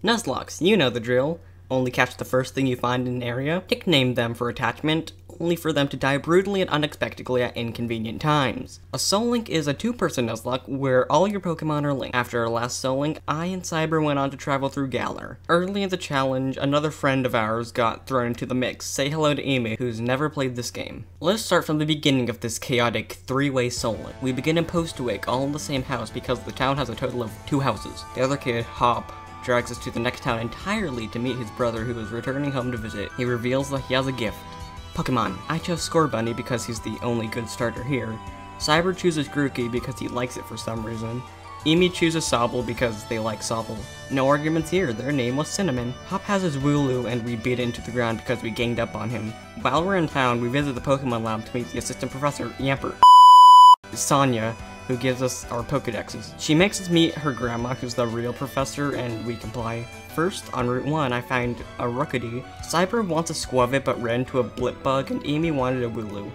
Nuzlockes, you know the drill. Only catch the first thing you find in an area, nickname them for attachment, only for them to die brutally and unexpectedly at inconvenient times. A Soul Link is a two-person Nuzlocke where all your Pokemon are linked. After our last Soul Link, I and Cyber went on to travel through Galar. Early in the challenge, another friend of ours got thrown into the mix. Say hello to Imi, who's never played this game. Let's start from the beginning of this chaotic three-way Soul Link. We begin in Postwick, all in the same house because the town has a total of 2 houses. The other kid, Hop, drags us to the next town entirely to meet his brother who is returning home to visit. He reveals that he has a gift. Pokémon. I chose Scorbunny because he's the only good starter here. Cyber chooses Grookey because he likes it for some reason. Imi chooses Sobble because they like Sobble. No arguments here, their name was Cinnamon. Hop has his Wooloo and we beat it into the ground because we ganged up on him. While we're in town, we visit the Pokemon lab to meet the assistant professor, Yamper. Sonia, who gives us our Pokedexes. She makes us meet her grandma, who's the real professor, and we comply. First, on Route 1, I find a Rookity. Cyber wants a Squavit but ran into a Blipbug, and Imi wanted a Wooloo.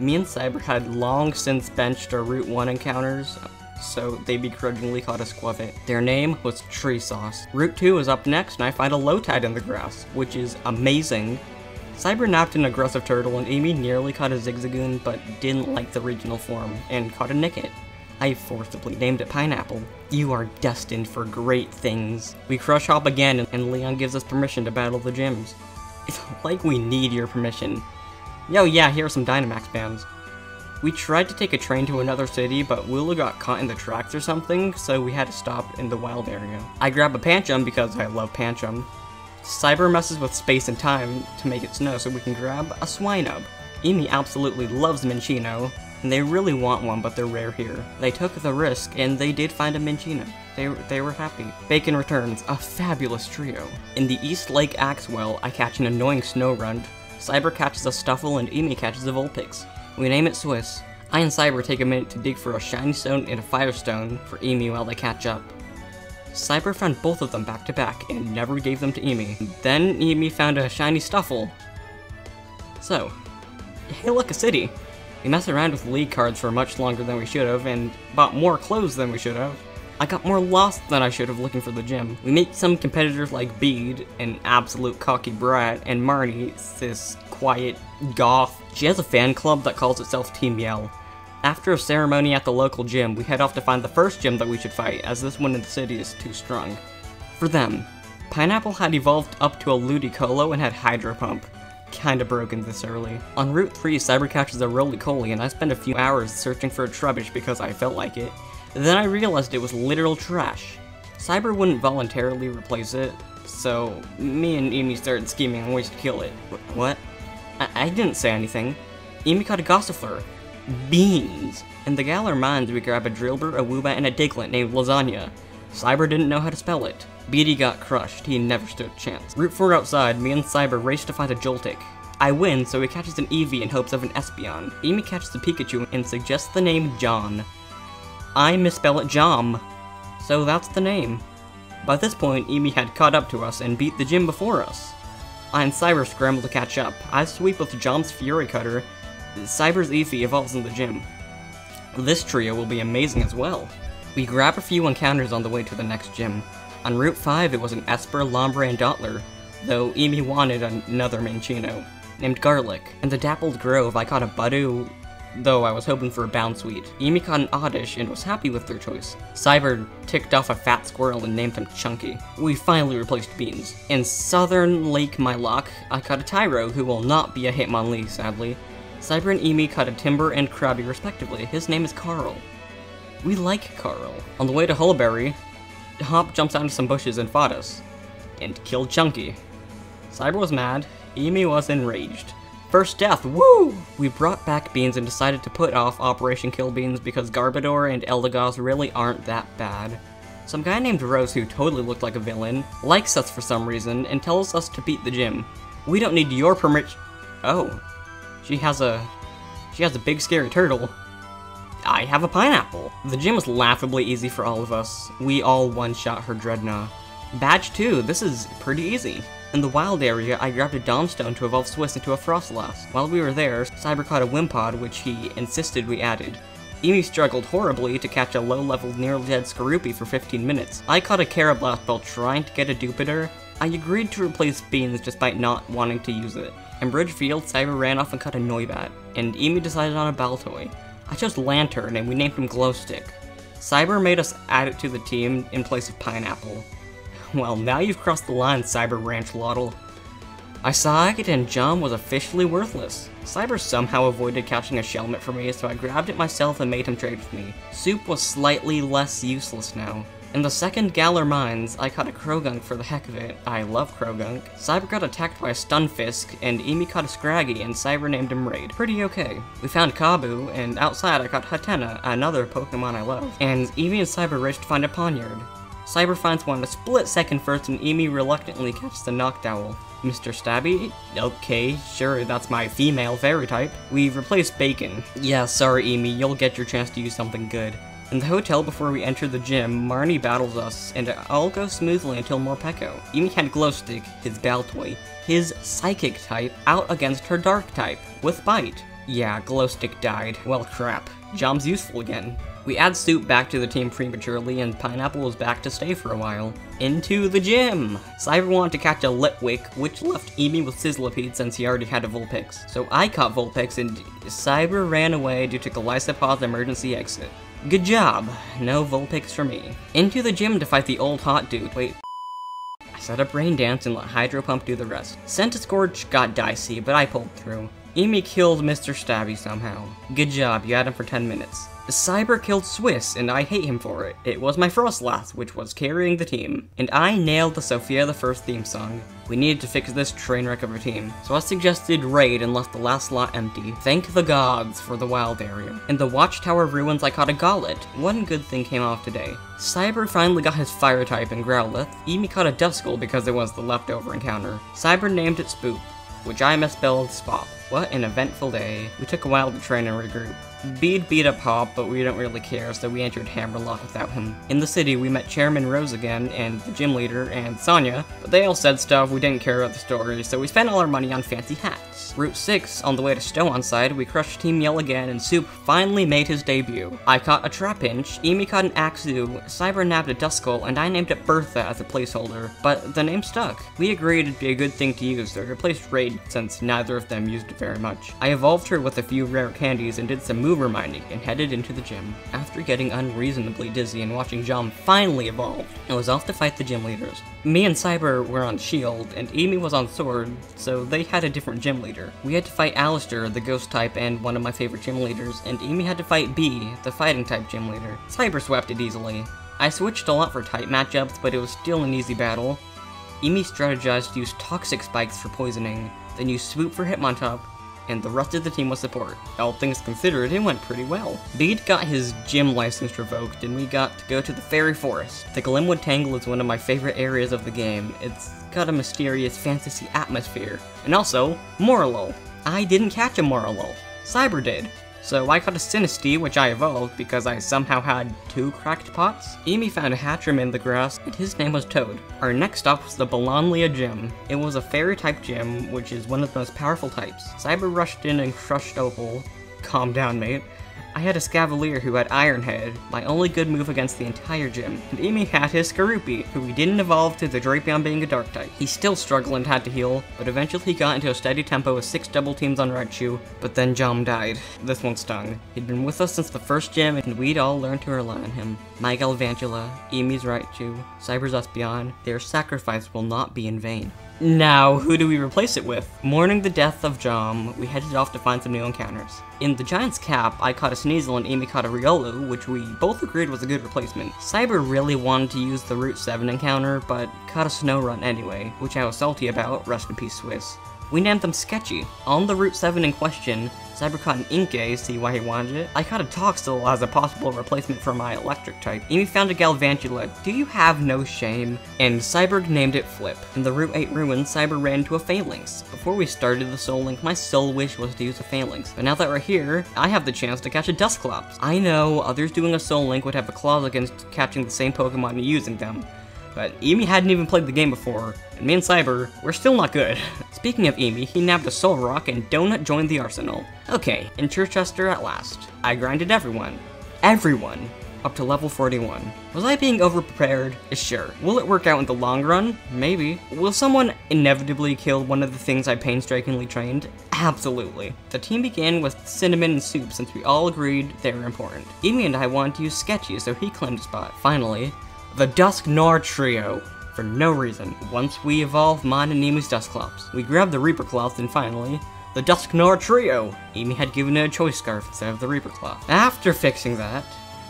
Me and Cyber had long since benched our Route 1 encounters, so they begrudgingly caught a Squavit. Their name was Tree Sauce. Route 2 is up next, and I find a Lotad in the grass, which is amazing. Cyber napped an aggressive turtle, and Imi nearly caught a Zigzagoon, but didn't like the regional form, and caught a Nickit. I forcibly named it Pineapple. You are destined for great things. We crush Hop again, and Leon gives us permission to battle the gyms. It's like we need your permission. Yo, yeah, here are some Dynamax bands. We tried to take a train to another city, but Wooloo got caught in the tracks or something, so we had to stop in the wild area. I grab a Pancham because I love Pancham. Cyber messes with space and time to make it snow so we can grab a Swinub. Imi absolutely loves Minccino, and they really want one, but they're rare here. They took the risk, and they did find a Minccino. They were happy. Bacon returns, a fabulous trio. In the East Lake Axwell, I catch an annoying Snorunt. Cyber catches a Stuffle, and Imi catches a Vulpix. We name it Swiss. I and Cyber take a minute to dig for a Shiny Stone and a Firestone for Imi while they catch up. Cyber found both of them back to back, and never gave them to Imi. Then Imi found a Shiny Stuffle. So, hey look, a city! We messed around with league cards for much longer than we should have, and bought more clothes than we should have. I got more lost than I should have looking for the gym. We meet some competitors like Bede, an absolute cocky brat, and Marnie, this quiet goth. She has a fan club that calls itself Team Yell. After a ceremony at the local gym, we head off to find the first gym that we should fight, as this one in the city is too strong. For them, Pineapple had evolved up to a Ludicolo and had Hydro Pump. Kinda broken this early. On Route 3, Cyber catches a Roly-Poly, and I spent a few hours searching for a Trubbish because I felt like it. Then I realized it was literal trash. Cyber wouldn't voluntarily replace it, so me and Imi started scheming on ways to kill it. What? I didn't say anything. Imi caught a Gossifleur. Beans! In the Galar Mines, we grab a Drillbur, a Woobat, and a Diglett named Lasagna. Cyber didn't know how to spell it. Beatty got crushed, he never stood a chance. Route 4 outside, me and Cyber race to find a Joltik. I win, so he catches an Eevee in hopes of an Espeon. Imi catches a Pikachu and suggests the name John. I misspell it Johm, so that's the name. By this point, Imi had caught up to us and beat the gym before us. I and Cyber scramble to catch up. I sweep with Johm's Fury Cutter. Cyber's Eevee evolves in the gym. This trio will be amazing as well. We grab a few encounters on the way to the next gym. On Route 5, it was an Esper, Lombre, and Dottler, though Imi wanted another Minccino, named Garlic. In the Dappled Grove, I caught a Budew, though I was hoping for a Bounsweet. Imi caught an Oddish and was happy with their choice. Cyber ticked off a fat squirrel and named him Chunky. We finally replaced Beans. In Southern Lake Mylock, I caught a Tyro, who will not be a Hitmonlee, sadly. Cyber and Imi caught a Timber and Krabby respectively. His name is Carl. We like Carl. On the way to Hullberry, Hop jumps onto some bushes and fought us, and killed Chunky. Cyber was mad, Imi was enraged. First death, woo! We brought back Beans and decided to put off Operation Kill Beans because Garbodor and Eldegoss really aren't that bad. Some guy named Rose, who totally looked like a villain, likes us for some reason and tells us to beat the gym. We don't need your permission. Oh, she has a big scary turtle. I have a Pineapple. The gym was laughably easy for all of us. We all one-shot her Dreadnought. Badge 2, this is pretty easy. In the wild area, I grabbed a Domstone to evolve Swiss into a Frostlass. While we were there, Cyber caught a Wimpod, which he insisted we added. Imi struggled horribly to catch a low-level nearly dead Skorupi for 15 minutes. I caught a Carablast while trying to get a Dupider. I agreed to replace Beans despite not wanting to use it. In Bridgefield, Cyber ran off and caught a Noibat, and Imi decided on a Baltoy. I chose Lantern and we named him Glowstick. Cyber made us add it to the team in place of Pineapple. Well, now you've crossed the line, Cyber Ranchlotl. I saw it and Johm was officially worthless. Cyber somehow avoided catching a Shelmet for me, so I grabbed it myself and made him trade with me. Soup was slightly less useless now. In the second Galar Mines, I caught a Krogunk for the heck of it. I love Krogunk. Cyber got attacked by a Stunfisk, and Imi caught a Scraggy, and Cyber named him Raid. Pretty okay. We found Kabu, and outside I caught Hatena, another Pokemon I love. And Imi and Cyber raced to find a Ponyard. Cyber finds one a split second first, and Imi reluctantly catches the Noctowl. Mr. Stabby? Okay, sure, that's my female fairy type. We replaced Bacon. Yeah, sorry Imi, you'll get your chance to use something good. In the hotel before we enter the gym, Marnie battles us, and it all goes smoothly until Morpeko. Imi had Glowstick, his Baltoy, his Psychic type, out against her Dark type, with Bite. Yeah, Glowstick died. Well crap. Johm's useful again. We add Soup back to the team prematurely, and Pineapple was back to stay for a while. Into the gym! Cyber wanted to catch a Litwick, which left Imi with Sizzlipede since he already had a Vulpix. So I caught Vulpix, and Cyber ran away due to Golisopod's emergency exit. Good job. No Vulpix for me. Into the gym to fight the old hot dude. Wait. I set up Rain Dance and let Hydro Pump do the rest. Centiskorch got dicey, but I pulled through. Imi killed Mr. Stabby somehow. Good job, you had him for 10 minutes. Cyber killed Swiss, and I hate him for it. It was my Frostlass, which was carrying the team. And I nailed the Sophia the First theme song. We needed to fix this train wreck of a team, so I suggested Raid and left the last slot empty. Thank the gods for the wild area. In the Watchtower ruins I caught a Gollet. One good thing came off today. Cyber finally got his fire type in Growlithe. Imi caught a Duskull because it was the leftover encounter. Cyber named it Spoop, which I misspelled Spop. What an eventful day. We took a while to train and regroup. Bede beat up Hop, but we don't really care, so we entered Hammerlock without him. In the city, we met Chairman Rose again, and the gym leader, and Sonya, but they all said stuff we didn't care about the story, so we spent all our money on fancy hats. Route 6, on the way to Stow-on-Side, we crushed Team Yell again, and Soup finally made his debut. I caught a Trapinch, Imi caught an Axew, Cyber nabbed a Duskull, and I named it Bertha as a placeholder, but the name stuck. We agreed it'd be a good thing to use, so I replaced Raid, since neither of them used it very much. I evolved her with a few rare candies and did some mover mining, and headed into the gym. After getting unreasonably dizzy and watching Johm finally evolve, I was off to fight the gym leaders. Me and Cyber were on Shield, and Imi was on Sword, so they had a different gym leader. We had to fight Alistair, the ghost type and one of my favorite gym leaders, and Imi had to fight B, the fighting type gym leader. Cyber swept it easily. I switched a lot for type matchups, but it was still an easy battle. Imi strategized to use Toxic Spikes for poisoning, then used Swoop for Hitmontop, and the rest of the team was support. All things considered, it went pretty well. Bede got his gym license revoked, and we got to go to the Fairy Forest. The Glimwood Tangle is one of my favorite areas of the game. It's got a mysterious fantasy atmosphere. And also, Morlul. I didn't catch a Morlul. Cyber did. So I caught a Sinistea, which I evolved because I somehow had 2 cracked pots. Imi found a Hatchrim in the grass, and his name was Toad. Our next stop was the Bolonlia Gym. It was a fairy-type gym, which is one of the most powerful types. Cyber rushed in and crushed Opal. Calm down, mate. I had a Scavalier who had Iron Head, my only good move against the entire gym. And Imi had his Skorupi, who he didn't evolve to the Drapion being a dark type. He still struggled and had to heal, but eventually he got into a steady tempo with 6 double teams on Raichu, but then Johm died. This one stung. He'd been with us since the first gym, and we'd all learned to rely on him. My Galvantula, Imi's Raichu, Cyber's Espeon, their sacrifice will not be in vain. Now, who do we replace it with? Mourning the death of Johm, we headed off to find some new encounters. In the Giant's Cap, I caught a Sneasel and Imi caught a Riolu, which we both agreed was a good replacement. Cyber really wanted to use the Route 7 encounter, but caught a Snorunt anyway, which I was salty about, rest in peace Swiss. We named them Sketchy. On the Route 7 in question, Cyber caught an Inkay, see why he wanted it. I caught a Toxel as a possible replacement for my electric type. Imi found a Galvantula. Do you have no shame? And Cyber named it Flip. In the Route 8 ruins, Cyber ran into a Phalanx. Before we started the Soul Link, my sole wish was to use a Phalanx. But now that we're here, I have the chance to catch a Dusclops. I know, others doing a Soul Link would have a clause against catching the same Pokemon and using them. But Imi hadn't even played the game before, and me and Cyber, we're still not good. Speaking of Imi, he nabbed a Soul Rock and Donut joined the arsenal. Okay, in Chichester at last. I grinded everyone. everyone up to level 41. Was I being overprepared? Sure. Will it work out in the long run? Maybe. Will someone inevitably kill one of the things I painstakingly trained? Absolutely. The team began with Cinnamon and Soup since we all agreed they were important. Imi and I wanted to use Sketchy, so he claimed a spot. Finally, the Dusknoir Trio. For no reason. Once we evolved mine and Imi's Dusclops, we grabbed the Reaper Cloth, and finally, the Dusknoir Trio. Imi had given it a choice scarf instead of the Reaper Cloth. After fixing that,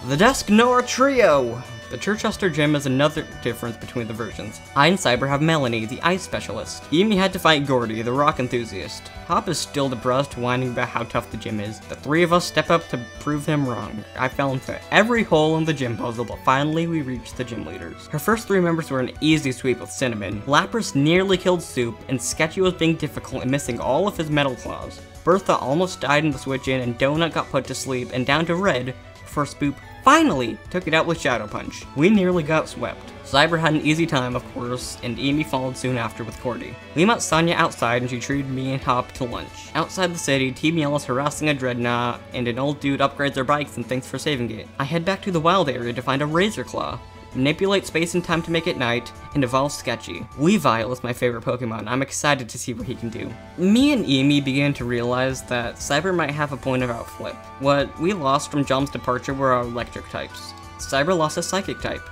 the Dusknoir Trio! The Chichester gym is another difference between the versions. I and Cyber have Melanie, the ice specialist. Imi had to fight Gordy, the rock enthusiast. Hop is still depressed, whining about how tough the gym is. The three of us step up to prove him wrong. I fell into every hole in the gym puzzle, but finally we reached the gym leaders. Her first three members were an easy sweep with Cinnamon. Lapras nearly killed Soup, and Sketchy was being difficult and missing all of his metal claws. Bertha almost died in the switch-in, and Donut got put to sleep and down to red before Spoop finally took it out with Shadow Punch. We nearly got swept. Cyber had an easy time, of course, and Imi followed soon after with Cordy. We met Sonya outside, and she treated me and Hop to lunch. Outside the city, Team Yell is harassing a Dreadnought, and an old dude upgrades their bikes and thanks for saving it. I head back to the wild area to find a Razor Claw, manipulate space and time to make it night, and evolve Sketchy. Weavile is my favorite Pokemon. I'm excited to see what he can do. Me and Imi began to realize that Cyber might have a point about Flip. What we lost from Johm's departure were our electric types. Cyber lost a psychic type.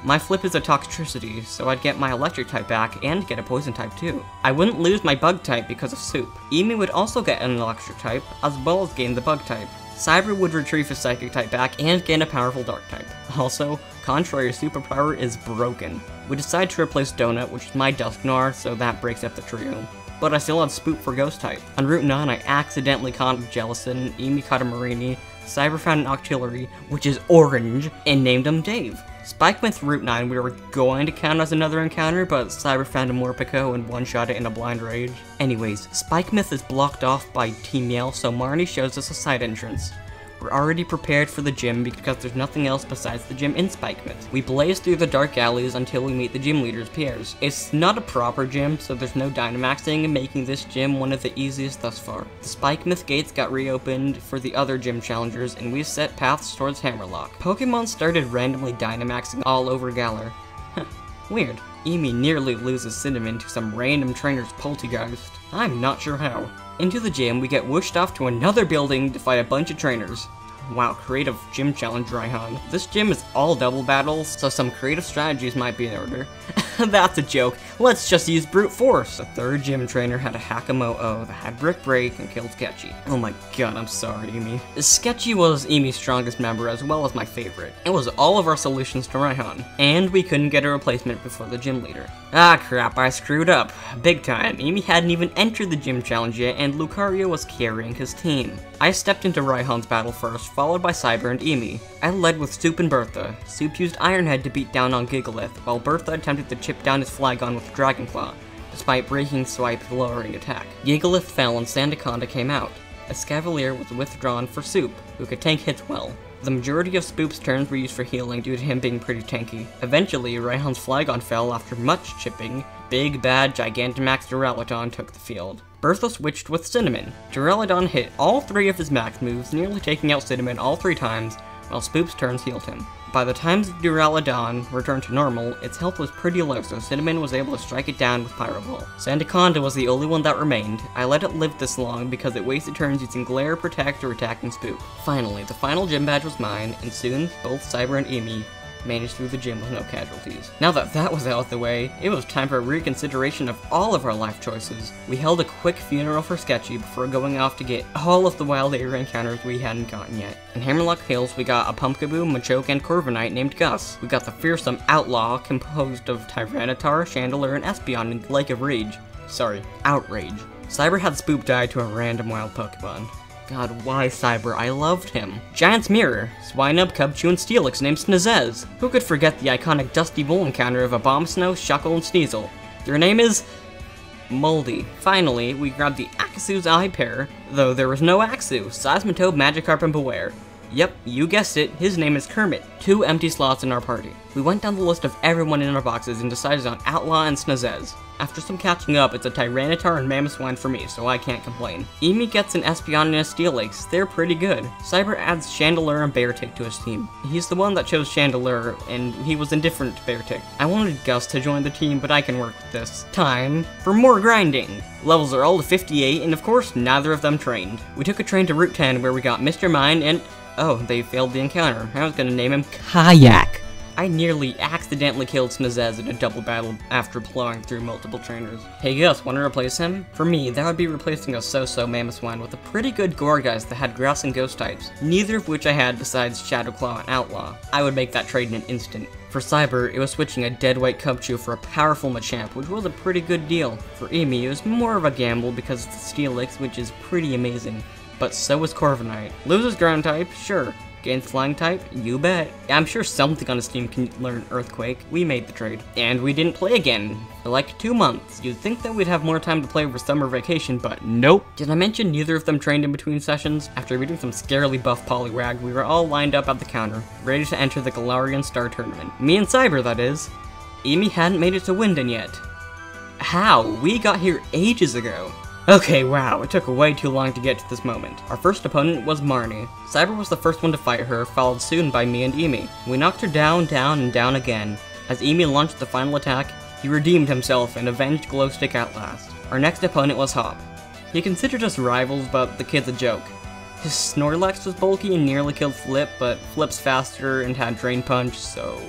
My Flip is a Toxtricity, so I'd get my electric type back and get a poison type too. I wouldn't lose my bug type because of Soup. Imi would also get an electric type, as well as gain the bug type. Cyber would retrieve his psychic type back and gain a powerful dark type. Also, Contrary's superpower is broken. We decide to replace Donut, which is my Dusknoir, so that breaks up the trio. But I still had Spoop for Ghost type. On Route 9, I accidentally caught a Jellicent, Imi caught a Marini, Cyber found an Octillery, which is orange, and named him Dave. Spike went through Route 9, we were going to count as another encounter, but Cyber found a Morpeko and one-shot it in a blind rage. Anyways, Spike Myth is blocked off by Team Yell, so Marnie shows us a side entrance. We're already prepared for the gym because there's nothing else besides the gym in Spike Myth. We blaze through the dark alleys until we meet the gym leader's Pierre's. It's not a proper gym, so there's no Dynamaxing, making this gym one of the easiest thus far. The Spike Myth gates got reopened for the other gym challengers, and we set paths towards Hammerlock. Pokemon started randomly Dynamaxing all over Galar. Weird. Imi nearly loses Cinnamon to some random trainer's Poltergeist. I'm not sure how. Into the gym, we get whooshed off to another building to fight a bunch of trainers. Wow, creative gym challenge, Raihan. This gym is all double battles, so some creative strategies might be in order. That's a joke. Let's just use brute force. The third gym trainer had a Hakamo'o that had Brick Break and killed Sketchy. Oh my god, I'm sorry, Imi. Sketchy was Imi's strongest member as well as my favorite. It was all of our solutions to Raihan. And we couldn't get a replacement before the gym leader. Ah crap, I screwed up. Big time. Imi hadn't even entered the gym challenge yet, and Lucario was carrying his team. I stepped into Raihan's battle first, followed by Cyber and Imi. I led with Soup and Bertha. Soup used Ironhead to beat down on Gigalith, while Bertha attempted to chip down his Flygon with Dragon Claw, despite breaking Swipe's lowering attack. Gigalith fell and Sandaconda came out. Escavalier was withdrawn for Soup, who could tank hits well. The majority of Spoop's turns were used for healing due to him being pretty tanky. Eventually, Raihan's Flygon fell after much chipping. Big bad Gigantamax Duraludon took the field. Bertha switched with Cinnamon. Duraludon hit all three of his max moves, nearly taking out Cinnamon all three times, while Spoop's turns healed him. By the time Duraludon returned to normal, its health was pretty low, so Cinnamon was able to strike it down with Pyro Ball. Sandaconda was the only one that remained. I let it live this long because it wasted turns using Glare, Protect, or attacking Spoop. Finally, the final gym badge was mine, and soon, both Cyber and Imi managed through the gym with no casualties. Now that that was out of the way, it was time for a reconsideration of all of our life choices. We held a quick funeral for Sketchy before going off to get all of the wild area encounters we hadn't gotten yet. In Hammerlock Hills, we got a Pumpkaboo, Machoke, and Corviknight named Gus. We got the fearsome Outlaw, composed of Tyranitar, Chandelure, and Espeon in the Lake of Rage. Sorry, Outrage. Cyber had Spoop die to a random wild Pokemon. God, why Cyber? I loved him. Giant's Mirror, Swinub, Cubchoo, and Steelix named Snezzez. Who could forget the iconic Dusty Bull encounter of Abomasnow, Shuckle, and Sneasel? Their name is Moldy. Finally, we grabbed the Axu's eye pair, though there was no Axu, Seismitoad, Magikarp, and Beware. Yep, you guessed it, his name is Kermit. 2 empty slots in our party. We went down the list of everyone in our boxes and decided on Outlaw and Snazez. After some catching up, it's a Tyranitar and Mamoswine for me, so I can't complain. Imi gets an Espeon and a Steelix, they're pretty good. Cyber adds Chandelure and Beartic to his team. He's the one that chose Chandelure, and he was indifferent to Beartic. I wanted Gus to join the team, but I can work with this. Time for more grinding! Levels are all to 58, and of course, neither of them trained. We took a train to Route 10, where we got Mr. Mine and... oh, they failed the encounter. I was gonna name him Kayak. I nearly accidentally killed Snazez in a double battle after plowing through multiple trainers. Hey Gus, wanna replace him? For me, that would be replacing a so-so Mamoswine with a pretty good Gourgeist that had Grass and Ghost types, neither of which I had besides Shadowclaw and Outlaw. I would make that trade in an instant. For Cyber, it was switching a dead white Cubchoo for a powerful Machamp, which was a pretty good deal. For Imi, it was more of a gamble because it's the Steelix, which is pretty amazing. But so is Corviknight. Loses ground type, sure. Gains flying type, you bet. I'm sure something on his team can learn Earthquake. We made the trade. And we didn't play again for like 2 months. You'd think that we'd have more time to play over summer vacation, but nope. Did I mention neither of them trained in between sessions? After reading some scarily buff Poliwag, we were all lined up at the counter, ready to enter the Galarian Star Tournament. Me and Cyber, that is. Imi hadn't made it to Winden yet. How? We got here ages ago. Okay, wow, it took way too long to get to this moment. Our first opponent was Marnie. Cyber was the first one to fight her, followed soon by me and Imi. We knocked her down, down, and down again. As Imi launched the final attack, he redeemed himself and avenged Glowstick at last. Our next opponent was Hop. He considered us rivals, but the kid's a joke. His Snorlax was bulky and nearly killed Flip, but Flip's faster and had Drain Punch, so...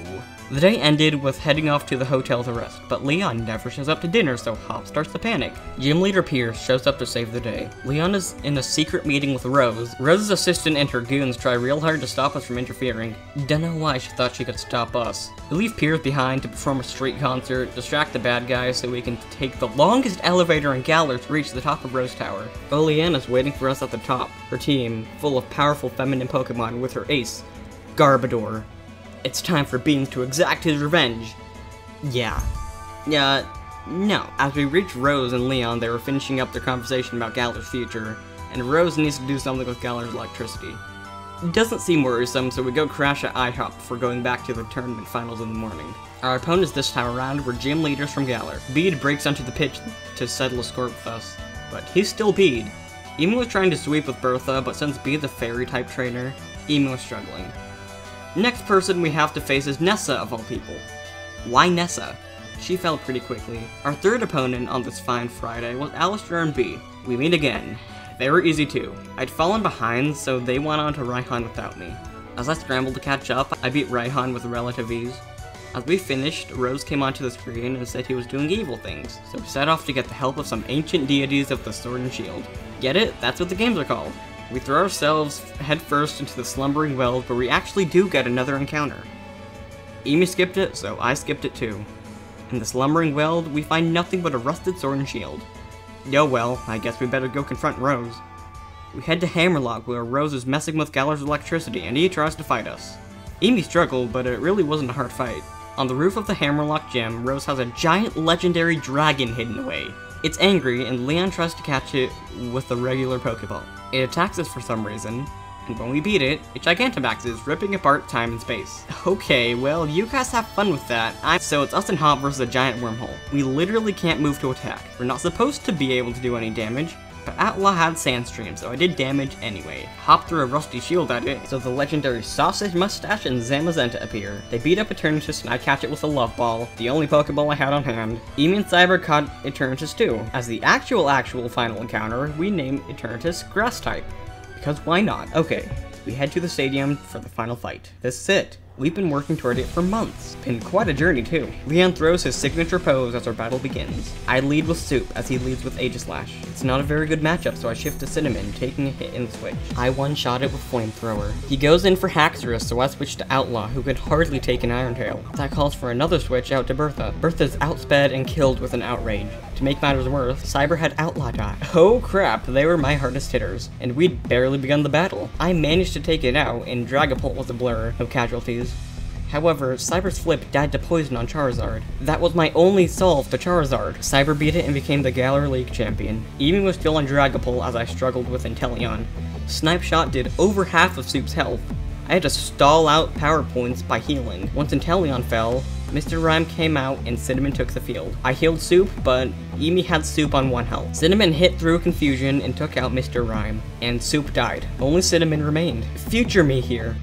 The day ended with heading off to the hotel to rest, but Leon never shows up to dinner, so Hop starts to panic. Gym Leader Pierce shows up to save the day. Leon is in a secret meeting with Rose. Rose's assistant and her goons try real hard to stop us from interfering. Dunno why she thought she could stop us. We leave Pierce behind to perform a street concert, distract the bad guys so we can take the longest elevator in Galar to reach the top of Rose Tower. Oleana's waiting for us at the top, her team, full of powerful feminine Pokemon with her ace, Garbodor. It's time for Beans to exact his revenge. Yeah. No. As we reach Rose and Leon, they were finishing up their conversation about Galar's future, and Rose needs to do something with Galar's electricity. It doesn't seem worrisome, so we go crash at IHOP before going back to the tournament finals in the morning. Our opponents this time around were gym leaders from Galar. Bede breaks onto the pitch to settle a score with us, but he's still Bede. Imi was trying to sweep with Bertha, but since Bede's a fairy-type trainer, Imi was struggling. Next person we have to face is Nessa, of all people. Why Nessa? She fell pretty quickly. Our third opponent on this fine Friday was Alistair and B. We meet again. They were easy too. I'd fallen behind, so they went on to Raihan without me. As I scrambled to catch up, I beat Raihan with relative ease. As we finished, Rose came onto the screen and said he was doing evil things, so we set off to get the help of some ancient deities of the Sword and Shield. Get it? That's what the games are called. We throw ourselves headfirst into the slumbering well, but we actually do get another encounter. Imi skipped it, so I skipped it too. In the slumbering weld, we find nothing but a rusted sword and shield. Oh well, I guess we better go confront Rose. We head to Hammerlock, where Rose is messing with Galar's electricity, and he tries to fight us. Imi struggled, but it really wasn't a hard fight. On the roof of the Hammerlock gym, Rose has a giant legendary dragon hidden away. It's angry, and Leon tries to catch it with a regular Pokeball. It attacks us for some reason, and when we beat it, it Gigantamaxes, ripping apart time and space. Okay, well, you guys have fun with that. So it's us and Hop versus a giant wormhole. We literally can't move to attack. We're not supposed to be able to do any damage, but Outlaw had Sandstream, so I did damage anyway. Hop threw a rusty shield at it, so the legendary Sausage Mustache and Zamazenta appear. They beat up Eternatus and I catch it with a Love Ball, the only Pokeball I had on hand. Imi and Cyber caught Eternatus too. As the actual final encounter, we name Eternatus Grass type. Because why not? Okay, we head to the stadium for the final fight. This is it. We've been working toward it for months. Been quite a journey too. Leon throws his signature pose as our battle begins. I lead with Soup as he leads with Aegislash. It's not a very good matchup, so I shift to Cinnamon, taking a hit in the switch. I one-shot it with Flamethrower. He goes in for Haxorus, so I switch to Outlaw, who could hardly take an Iron Tail. That calls for another switch out to Bertha. Bertha's outsped and killed with an Outrage. To make matters worse, Cyber had Outlaw die. Oh crap, they were my hardest hitters, and we'd barely begun the battle. I managed to take it out, and Dragapult was a blur, no casualties. However, Cyber's Flip died to poison on Charizard. That was my only solve to Charizard. Cyber beat it and became the Galar League champion. Imi was still on Dragapult as I struggled with Inteleon. Snipe Shot did over half of Soup's health. I had to stall out power points by healing. Once Inteleon fell, Mr. Rhyme came out and Cinnamon took the field. I healed Soup, but Imi had Soup on 1 health. Cinnamon hit through confusion and took out Mr. Rhyme, and Soup died. Only Cinnamon remained. Future me here.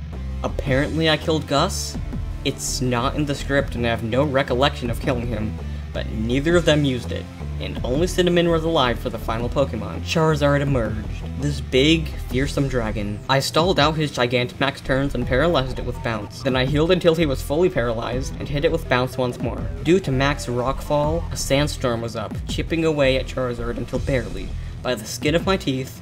Apparently I killed Gus? It's not in the script and I have no recollection of killing him, but neither of them used it, and only Cinnamon was alive for the final Pokemon. Charizard emerged, this big, fearsome dragon. I stalled out his Gigantamax turns and paralyzed it with Bounce. Then I healed until he was fully paralyzed, and hit it with Bounce once more. Due to max rockfall, a sandstorm was up, chipping away at Charizard until barely, by the skin of my teeth,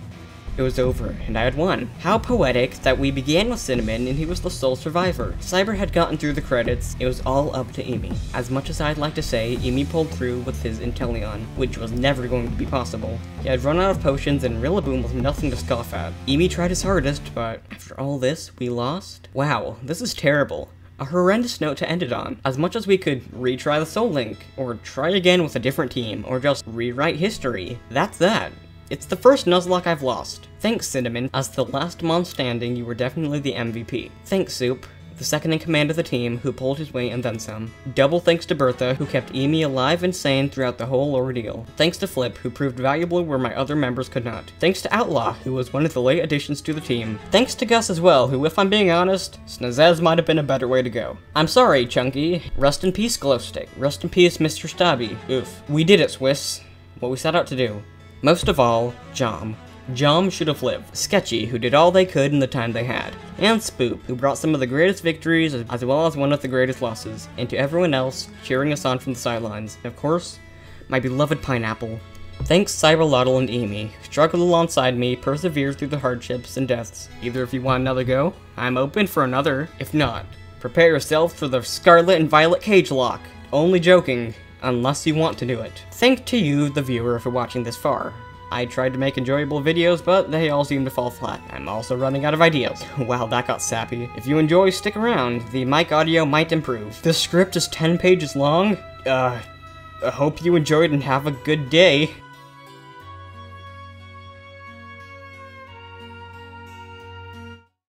it was over, and I had won. How poetic that we began with Cinnamon and he was the sole survivor. Cyber had gotten through the credits, it was all up to Imi. As much as I'd like to say, Imi pulled through with his Inteleon, which was never going to be possible. He had run out of potions and Rillaboom was nothing to scoff at. Imi tried his hardest, but after all this, we lost? Wow, this is terrible. A horrendous note to end it on. As much as we could retry the Soul Link, or try again with a different team, or just rewrite history, that's that. It's the first Nuzlocke I've lost. Thanks, Cinnamon. As the last Mon standing, you were definitely the MVP. Thanks, Soup, the second in command of the team, who pulled his weight and then some. Double thanks to Bertha, who kept Imi alive and sane throughout the whole ordeal. Thanks to Flip, who proved valuable where my other members could not. Thanks to Outlaw, who was one of the late additions to the team. Thanks to Gus as well, who, if I'm being honest, Snazez might have been a better way to go. I'm sorry, Chunky. Rest in peace, Glowstick. Rest in peace, Mr. Stabby. Oof. We did it, Swiss. What we set out to do. Most of all, Johm. Johm should have lived. Sketchy, who did all they could in the time they had. And Spoop, who brought some of the greatest victories as well as one of the greatest losses. And to everyone else, cheering us on from the sidelines. And of course, my beloved Pineapple. Thanks Cyberlotl and Imi, who struggled alongside me, persevered through the hardships and deaths. Either if you want another go, I'm open for another. If not, prepare yourself for the Scarlet and Violet cage lock. Only joking. Unless you want to do it. Thank to you, the viewer, for watching this far. I tried to make enjoyable videos, but they all seem to fall flat. I'm also running out of ideas. Wow, that got sappy. If you enjoy, stick around. The mic audio might improve. The script is 10 pages long. I hope you enjoyed and have a good day.